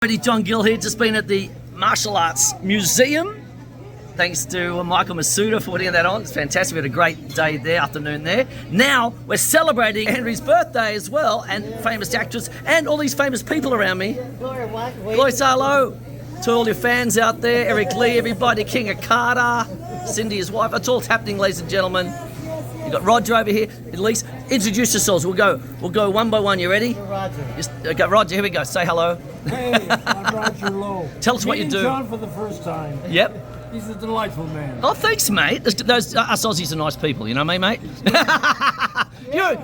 John Gill here, just been at the Martial Arts Museum. Thanks to Michael Masuda for putting that on. It's fantastic. We had a great day there, afternoon there. Now we're celebrating Henry's birthday as well, and famous actress, and all these famous people around me. Gloria, say hello to all your fans out there. Eric Lee, everybody, King of Carter, Cindy, his wife. It's all happening, ladies and gentlemen. You've got Roger over here. At least introduce yourselves. We'll go one by one. You ready? Roger. Okay, Roger. Here we go. Say hello. Hey, I'm Roger Lowe. Tell us what you do. John for the first time. Yep. He's a delightful man. Oh, thanks, mate. Those us Aussies are nice people. You know me, mate.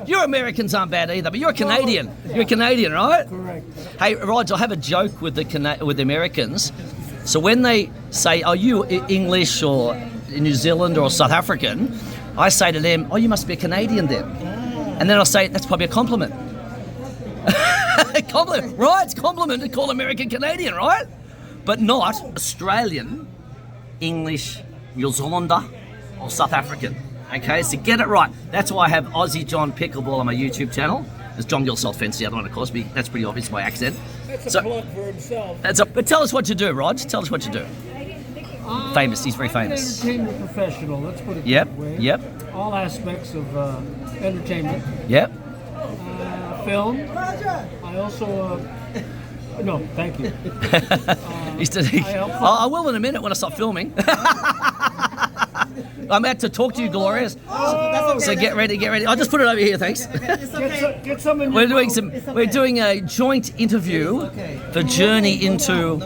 You Americans aren't bad either, but you're a Canadian. You're a Canadian, right? Correct. Hey, Roger, I have a joke with the Americans. So when they say, "Are you English or New Zealand or South African?" I say to them, "Oh, you must be a Canadian then." And then I'll say, "That's probably a compliment." Compliment, right? It's a compliment to call American Canadian, right? But not Australian, English, New Zealander, or South African. Okay, so get it right. That's why I have Aussie John Pickleball on my YouTube channel. There's John Gill Self-Fence, the other one, of course. That's pretty obvious by accent. That's a plug for himself. But tell us what you do, Rog. Tell us what you do. Famous. He's very famous. I'm an entertainment professional. Let's put it Yep. that way. Yep. All aspects of entertainment. Yep. Film. I also. No, thank you. I will in a minute when I stop filming. I'm about to talk to you, Gloria. So get ready. I'll just put it over here, thanks. Get some in We're doing a joint interview for Journey into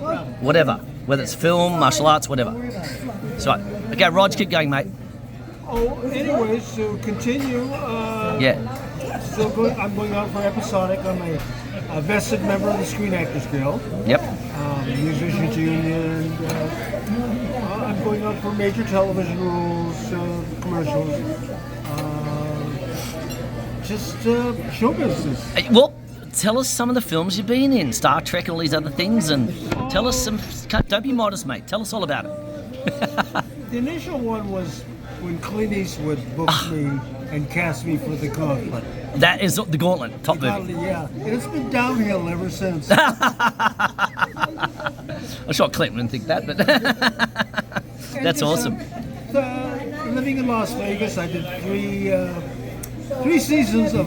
whatever, whether it's film, martial arts, whatever. So, okay, Rog, keep going, mate. Oh, anyways, to continue. Yeah. I'm going out for episodic. I'm a vested member of the Screen Actors Guild. Yep. Musicians Union. I'm going out for major television roles, commercials. Just show business. Well, tell us some of the films you've been in, Star Trek and all these other things, and tell us some. Don't be modest, mate. Tell us all about it. The initial one was when Clint Eastwood booked me and cast me for The Gauntlet. That is The Gauntlet, top movie. Yeah, and it's been downhill ever since. I'm sure Clinton wouldn't think that, but that's awesome. Living in Las Vegas, I did three seasons of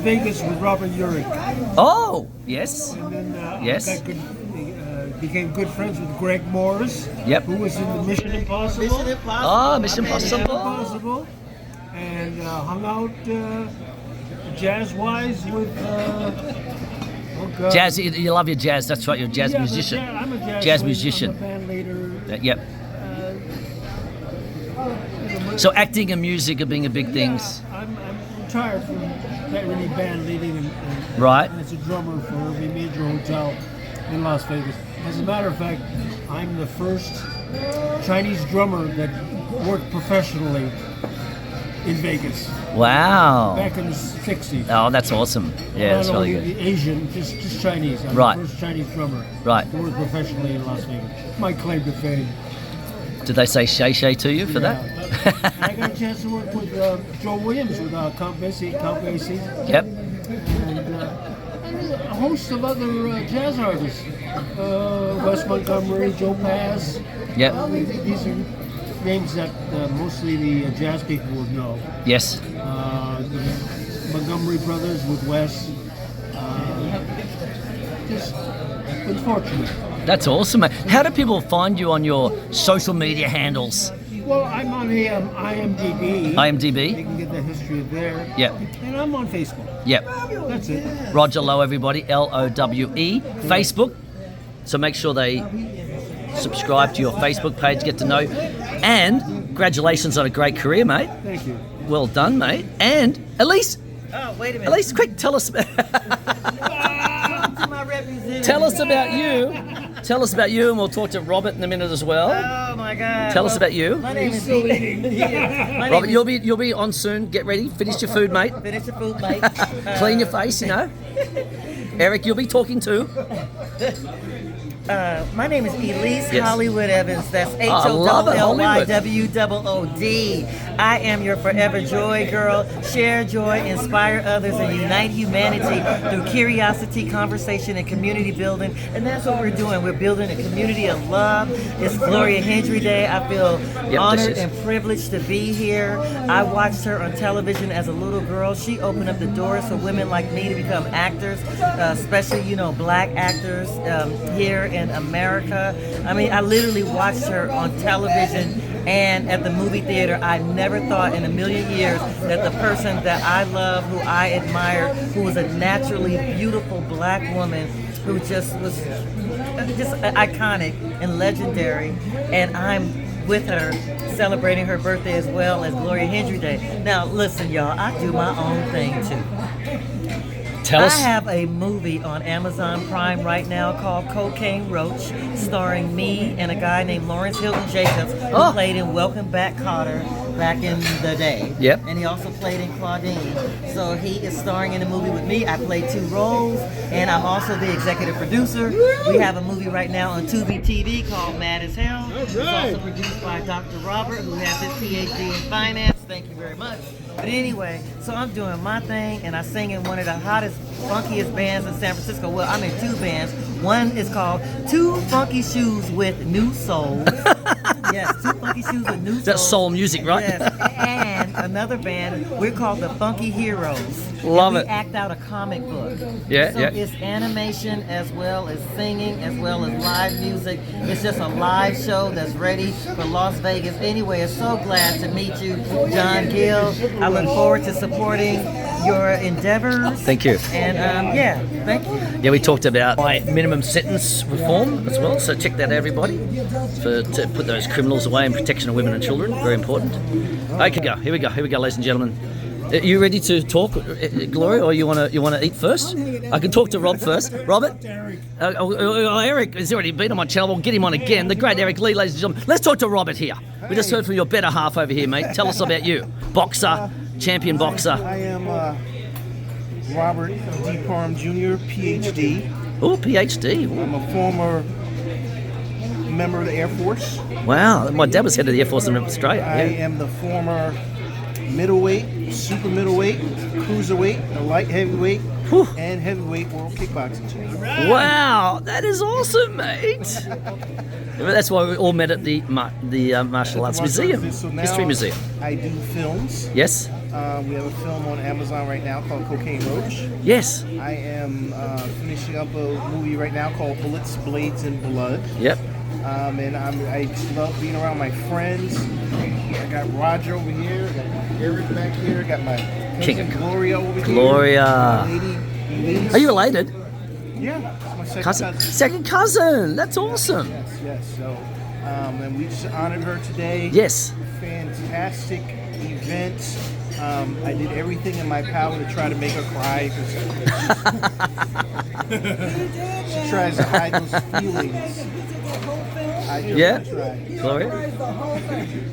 Vegas with Robert Urich. Oh, yes. And then Yes. became good friends with Greg Morris, Yep. who was in the Mission Impossible. Oh, Mission Impossible. And hung out jazz-wise with. Jazz, you love your jazz. That's right, you're a jazz musician. I'm a jazz musician. I'm a band leader. Yep. So acting and music are being a big things. I'm retired from that really band leading and Right. as a drummer for every major hotel in Las Vegas. As a matter of fact, I'm the first Chinese drummer that worked professionally in Vegas Wow. back in the 60s. Oh, that's awesome. Yeah, that's Not really only good. Asian, just Chinese. I'm Right. the first Chinese drummer Right. to work professionally in Las Vegas. My claim to fame. Did they say shay to you for that? I got a chance to work with Joe Williams with Count Basie, Yep. and a host of other jazz artists. Wes Montgomery, Joe Pass. Yep. These are names that mostly the jazz people would know. Yes. The Montgomery brothers with Wes. Just unfortunate. That's awesome, mate. How do people find you on your social media handles? Well, I'm on IMDb. IMDb? You can get the history there. Yep. And I'm on Facebook. Yep. That's it. Roger Lowe, everybody. LOWE. Facebook. So make sure they subscribe to your Facebook page, get to know. And congratulations on a great career, mate. Thank you. Well done, mate. And Elise. Oh, wait a minute. Elise, quick, tell us. Tell us about you. Tell us about you, and we'll talk to Robert in a minute as well. Oh my God. Tell us about you. My name is Still eating. My Robert, name you'll be on soon. Get ready. Finish your food, mate. is Finish the food, mate. Clean your face, you know. Eric, you'll be talking to. My name is Elise Yes. Hollywood Evans. That's I love it, HOLLYWOOD. I am your forever joy girl. Share joy, inspire others, and unite humanity through curiosity, conversation, and community building. And that's what we're doing. We're building a community of love. It's Gloria Hendry Day. I feel honored and privileged to be here. I watched her on television as a little girl. She opened up the doors for women like me to become actors, especially, black actors here in America. I mean, I literally watched her on television and at the movie theater. I never thought in a million years that the person that I love, who I admire, who was a naturally beautiful black woman who just was just iconic and legendary, and I'm with her celebrating her birthday as well as Gloria Hendry Day. Now listen, y'all, I do my own thing too. Tell us. I have a movie on Amazon Prime right now called Cocaine Roach, starring me and a guy named Lawrence Hilton Jacobs, who played in Welcome Back, Kotter back in the day. Yep. And he also played in Claudine. So he is starring in a movie with me. I played 2 roles, and I'm also the executive producer. We have a movie right now on Tubi TV called Mad as Hell. It's also produced by Dr. Robert, who has his PhD in finance. Thank you very much. But anyway, so I'm doing my thing, and I sing in one of the hottest, funkiest bands in San Francisco. Well, I'm in 2 bands. One is called Two Funky Shoes with New Soul. Yes, Two Funky Shoes with New Soul. That's soul music, right? Yes, and another band, we're called the Funky Heroes. Love it. We act out a comic book. Yeah, so yeah. it's animation as well as singing, as well as live music. It's just a live show that's ready for Las Vegas. Anyway, I'm so glad to meet you, John Gill. I look forward to supporting your endeavors. Thank you. And thank you. Yeah, we talked about my minimum sentence reform as well, so check that out, everybody, to put those criminals away and protection of women and children. Very important. Okay, here we go, ladies and gentlemen. Are you ready to talk, Gloria, or you want to eat first? I can talk to Rob first. Robert? Eric has already been on my channel. We'll get him on again. The great Eric Lee, ladies and gentlemen. Let's talk to Robert here. We just heard from your better half over here, mate. Tell us about you. Boxer, champion boxer. I am Robert D. Parham Jr., PhD. Oh, PhD. Ooh. I'm a former member of the Air Force. Wow, my dad was head of the Air Force in Australia. I am the former middleweight, super middleweight, cruiserweight, light heavyweight, and heavyweight world kickboxing champion. Wow, that is awesome, mate. That's why we all met at the Martial Arts Museum, So now History Museum. I do films. Yes, We have a film on Amazon right now called Cocaine Roach. yes, I am finishing up a movie right now called Bullets, Blades, and Blood. yep. And I just love being around my friends. I got Roger over here, I got Eric back here, I got my King cousin of Gloria over here. Gloria. My lady Elise. Are you related? Yeah, it's my second Cousin. cousin. Second cousin. That's awesome. Yes. So, and we just honored her today. Yes. Fantastic event. I did everything in my power to try to make her cry because she tries to hide those feelings. I just Yeah. try. Gloria?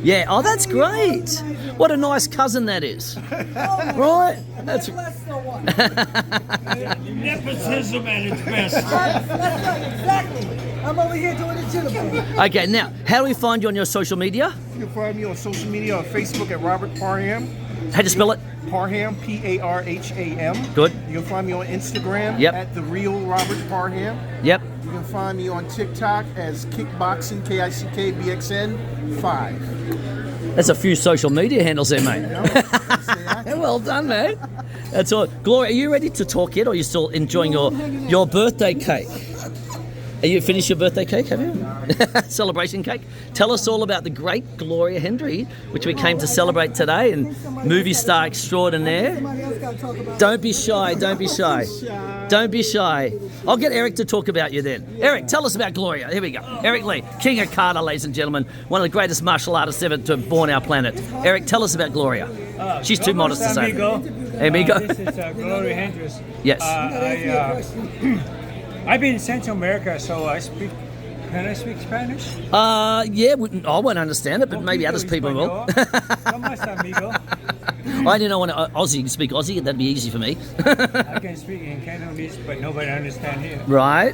Yeah, oh, that's great. What a nice cousin that is. Right? That's Nepotism at its best. Exactly. I'm over here doing it to the boy. Okay, now, how do we find you on your social media? You can find me on social media on Facebook at Robert Parham. How do you spell it? Parham, Parham. Good. You can find me on Instagram Yep. at The Real Robert Parham. Yep. You can find me on TikTok as Kickboxing, KICKBXN 5. That's a few social media handles there, mate. You know, that's the act. Well done, mate. That's all. Gloria, are you ready to talk yet, or are you still enjoying your birthday cake? Are you finished your birthday cake, have you? Celebration cake? Tell us all about the great Gloria Hendry, which we came to celebrate today, and movie star extraordinaire. Don't be shy, don't be shy. Don't be shy. I'll get Eric to talk about you then. Eric, tell us about Gloria. Here we go. Eric Lee, King of Carter, ladies and gentlemen. One of the greatest martial artists ever to have born our planet. Eric, tell us about Gloria. She's too modest to say. Amigo. Amigo. This is Gloria Hendry. Yes. I've been in Central America, so can I speak Spanish? Yeah, I won't understand it, but maybe other people will. ¿Cómo está, amigo? I didn't know Aussie. You speak Aussie, that'd be easy for me. I can speak in Cantonese, but nobody understands here. Right.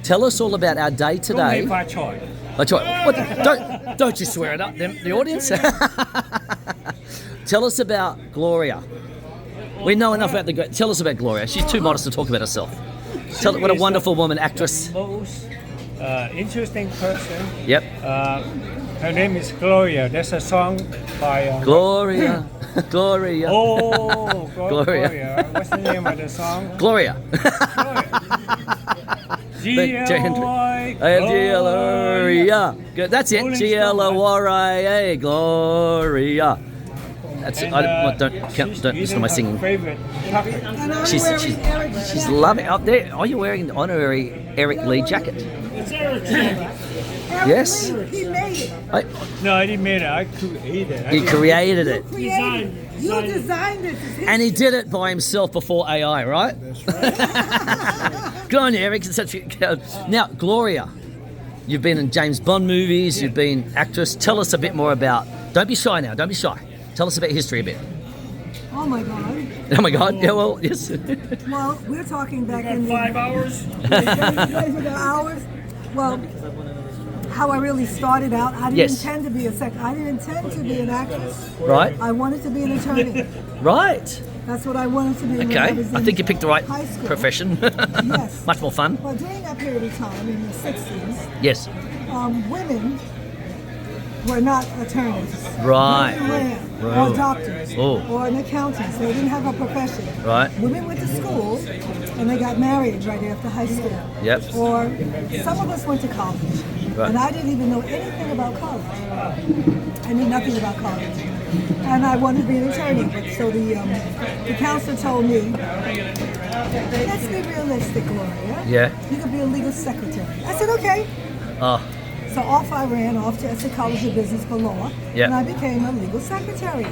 Tell us all about our day today. That's right. What, don't you swear it up, the audience. Tell us about Gloria. We know enough about Tell us about Gloria. She's too modest to talk about herself. Tell what a wonderful woman, actress. The most interesting person. Yep. Her name is Gloria. There's a song by Gloria. Gloria. Oh, Gloria. Gloria. What's the name of the song? Gloria. Gloria. Good. That's it. Gloria. Gloria. That's it. Don't listen to my singing. Favorite chocolate. She's loving out there. Are you wearing the honorary Eric Lee jacket? It's Eric's jacket. Yes. He made it. No, I didn't make it. I created it. He created it. You designed it. And he did it by himself before AI, right? That's right. Good on you, Eric. Now, Gloria, you've been in James Bond movies, you've been actress. Tell us a bit more about... Don't be shy now, don't be shy. Tell us about history a bit. Oh my God. Oh my God, yeah, well, yes. Well, we're talking back in 5 hours? hours. Well, how I really started out, I didn't intend to be I didn't intend to be an actress. Right. I wanted to be an attorney. Right. That's what I wanted to be. Okay, when I was in think you picked the right high school. profession. Yes. Much more fun. Well, during that period of time, in the 60s, Yes. Women were not attorneys. Right. Women ran, or doctors, or an accountant. They didn't have a profession. Right. Women went to school, and they got married right after high school. Yep. Or some of us went to college. Right. And I didn't even know anything about college. I knew nothing about college. And I wanted to be an attorney. But so the counselor told me, let's be realistic, Gloria. Yeah. You could be a legal secretary. I said, okay. Oh. So off I ran off to Essex College of Business for law, Yeah. and I became a legal secretary.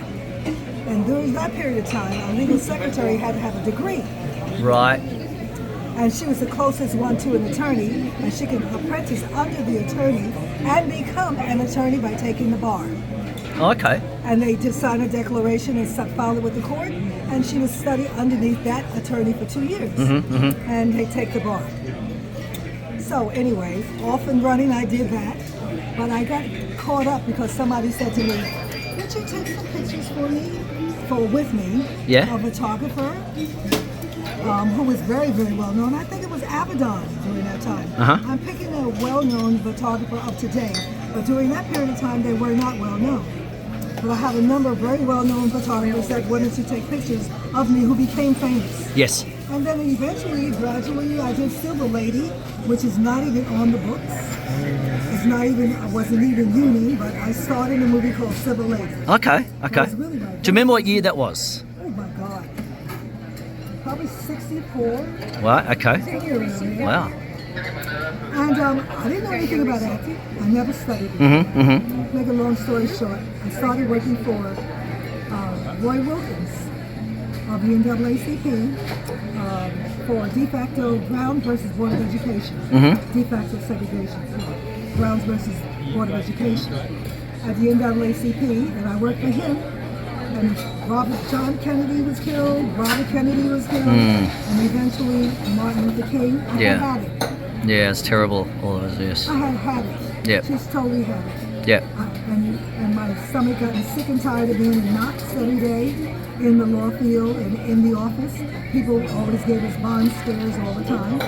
And during that period of time, a legal secretary had to have a degree. Right. And she was the closest one to an attorney, and she could apprentice under the attorney and become an attorney by taking the bar. Okay. And they just signed a declaration and filed it with the court, and she would study underneath that attorney for 2 years. And they take the bar. So anyway, off and running, I did that. But I got caught up because somebody said to me, would you take some pictures with me? Yeah. A photographer who was very, very well known. I think it was Abaddon during that time. I'm picking a well-known photographer of today, but during that period of time, they were not well known. But I have a number of very well-known photographers that wanted to take pictures of me who became famous. Yes. And then eventually, gradually, I did Silver Lady, which is not even on the books. It's not even, I wasn't even union, but I starred in a movie called Silver Lady. Okay. It was really my Do you remember what year that was? Oh my God. Probably 64. Right, okay. Somewhere around there. Wow. And I didn't know anything about acting. I never studied it. Make a long story short, I started working for Roy Wilkins of the NAACP for de facto Browns versus Board of Education. De facto segregation. Browns versus Board of Education. At the NAACP, and I worked for him. And John Kennedy was killed, Robert Kennedy was killed, and eventually Martin Luther King. I had it. Yeah, it's terrible. All of us, yes. I had it. Yep. Just totally had it. Yep. And my stomach got sick and tired of being in knots every day in the law field and in the office. People always gave us bond scares all the time.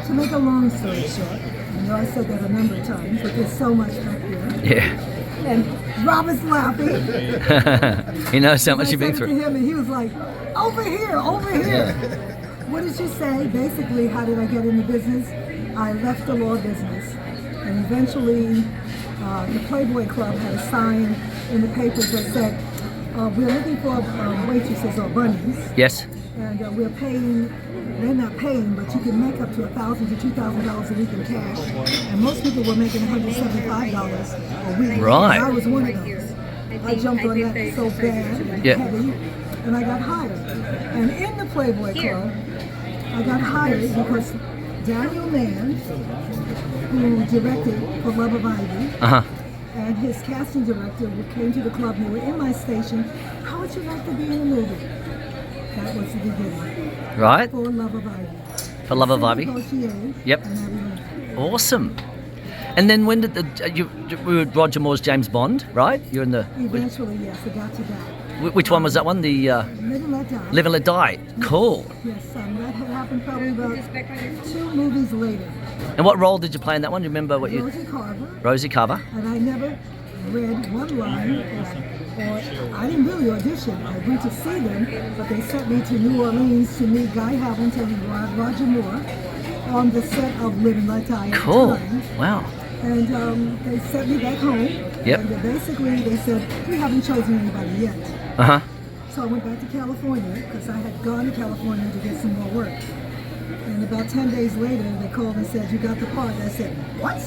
To make a long story short, I know I said that a number of times, but there's so much back there. Yeah. And Robert's laughing. He knows how much you've been I said it through. to him, and he was like, over here, over here. What did you say? Basically, how did I get in the business? I left the law business, and eventually the Playboy Club had a sign in the papers that said, we're looking for waitresses or bunnies. Yes. And we're paying, they're not paying, but you can make up to $1,000 to $2,000 a week in cash. And most people were making $175 a week. Right. And I was one of those. I jumped on that so bad and heavy, and I got hired. And in the Playboy Club, I got hired because Daniel Mann, who directed For Love of Ivy, and his casting director came to the club. They were in my station. How would you like to be in a movie? That was the beginning. Right? For Love of Ivy. For Love of Ivy. Yep. Awesome. And then when did you were Roger Moore's James Bond, right? You're in the... Eventually, yes, I got to that. Which one was that one? The Live and Let Die. Live and Let Die. Cool. Yes, that had happened probably about 2 movies later. And what role did you play in that one? Do you remember what you... Rosie Carver. Rosie Carver. And I never read one line, or I didn't really audition. I went to see them, but they sent me to New Orleans to meet Guy Hamilton and Roger Moore on the set of Live and Let Die at Cool. the time. Wow. And they sent me back home. Yep. And basically they said, we haven't chosen anybody yet. Uh-huh. So I went back to California because I had gone to California to get some more work. And about 10 days later, they called and said, you got the part. I said, what?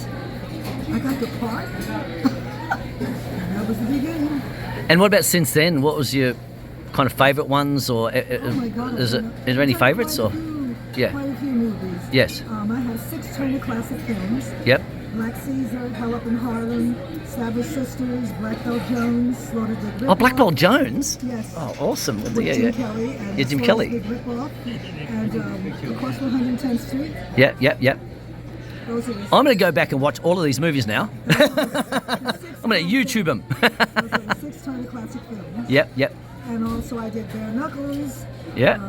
I got the part? And that was the beginning. And what about since then? What was your kind of favourite ones, or Oh my God. is there any favourites, or? Yeah. Quite a few movies. Yes. I have 6 Turner Classic films. Yep. Black Caesar, Hell Up in Harlem, Savage Sisters, Black Belt Jones, Slaughter Big Rip Oh, Black Belt Jones. Yes. Oh, awesome. With Yeah, Jim yeah. Kelly and Yeah, Jim Slaughter Kelly. Big Rip Off, and of course 110th Street. Yep, yep, yep. Those are the I'm going to go back and watch all of these movies now. I'm going to YouTube them. Those are the 6 Turner Classic films. Yep, yep. And also I did Bare Knuckles. Yeah.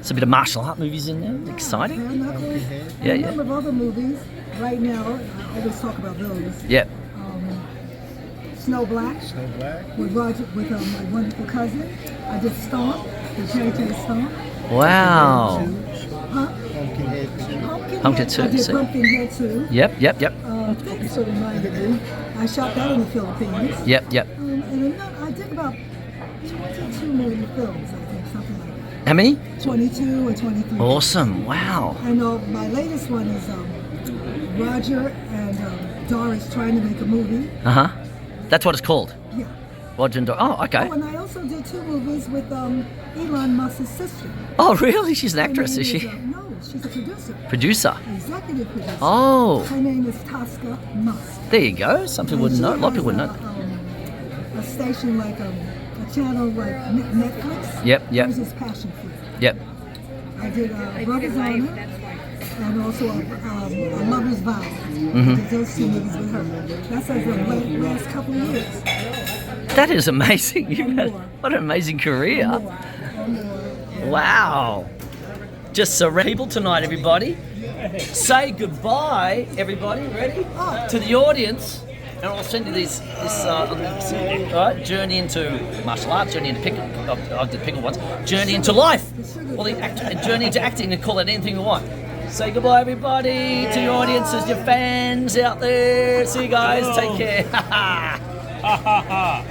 It's a bit of martial art movies in there. Exciting. Bare Knuckles. Yeah, and yeah. a number of other movies. Right now, I always talk about those. Yep. Snow Black. With Roger, with my wonderful cousin. I did Stomp, the Journey to the Stomp. Wow. Huh? Pumpkinhead 2, I did see. Pumpkinhead 2. Yep, yep, yep. Thanks for reminding me. I shot that in the Philippines. Yep, yep. And then I did about 22 movie films, I think, something like that. How many? 22 or 23. Awesome. Wow. And my latest one is Roger and Doris trying to make a movie. Uh-huh. That's what it's called. Yeah. Roger and Oh, okay. Oh, and I also did 2 movies with Elon Musk's sister. Oh, really? She's an actress, Her is name she? No, she's a producer. Producer. Executive producer. Oh. Her name is Tosca Musk. There you go. Some people wouldn't know. A lot of people wouldn't know. A station like a channel like Netflix. Yep, yep. Hers is Passion Fruit. Yep. I did Brothers Honor and also a Lover's Vow. Mm-hmm. I did those 2 movies with her. That's like the last couple of years. That is amazing. You've had, More. what an amazing career. More. Wow. Just surround people tonight, everybody. Say goodbye, everybody. Ready? To the audience. And I'll send you this right? Journey into martial arts, journey into pickle. I did pickle once. Journey into life. Well, journey into acting, and call it anything you want. Say goodbye, everybody, to your audiences, your fans out there. See you guys. Take care. Ha ha ha.